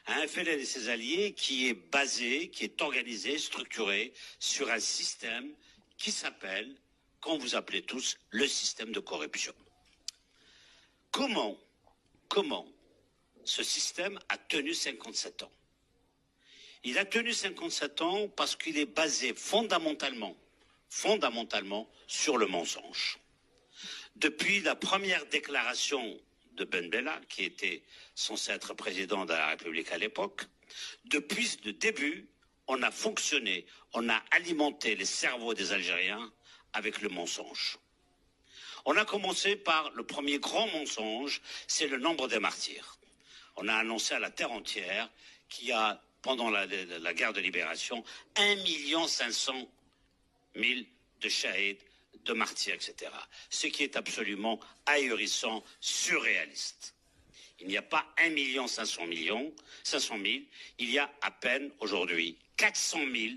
à un FLN et ses alliés qui est basé, qui est organisé, structuré sur un système qui s'appelle, qu'on vous appelez tous, le système de corruption. Comment ce système a tenu 57 ans? Il a tenu 57 ans parce qu'il est basé fondamentalement sur le mensonge. Depuis la première déclaration de Ben Bella, qui était censé être président de la République à l'époque, depuis le début, on a fonctionné, on a alimenté les cerveaux des Algériens avec le mensonge. On a commencé par le premier grand mensonge, c'est le nombre des martyrs. On a annoncé à la terre entière qu'il y a, pendant la guerre de libération, 1 500 000 de shahids, de martyrs, etc. Ce qui est absolument ahurissant, surréaliste. Il n'y a pas 1 500 000, il y a à peine aujourd'hui 400 000.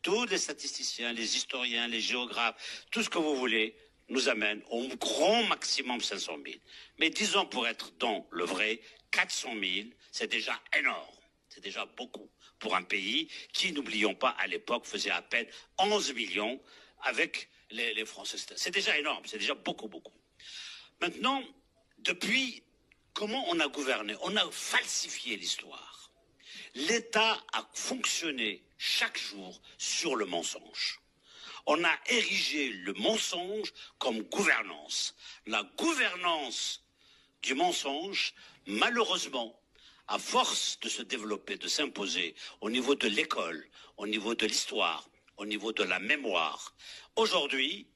Tous les statisticiens, les historiens, les géographes, tout ce que vous voulez, nous amène au grand maximum 500 000. Mais disons pour être dans le vrai, 400 000, c'est déjà énorme. C'est déjà beaucoup pour un pays qui, n'oublions pas, à l'époque, faisait à peine 11 millions avec les Français. C'est déjà énorme, c'est déjà beaucoup. Maintenant, depuis, comment on a gouverné? On a falsifié l'histoire. L'État a fonctionné chaque jour sur le mensonge. On a érigé le mensonge comme gouvernance. La gouvernance du mensonge, malheureusement, à force de se développer, de s'imposer au niveau de l'école, au niveau de l'histoire, au niveau de la mémoire, aujourd'hui,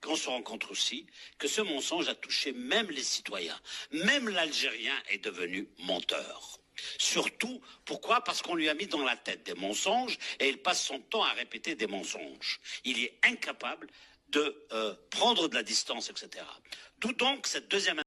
qu'on se rend compte aussi que ce mensonge a touché même les citoyens. Même l'Algérien est devenu menteur. Surtout, pourquoi? Parce qu'on lui a mis dans la tête des mensonges et il passe son temps à répéter des mensonges. Il est incapable de prendre de la distance, etc. D'où donc cette deuxième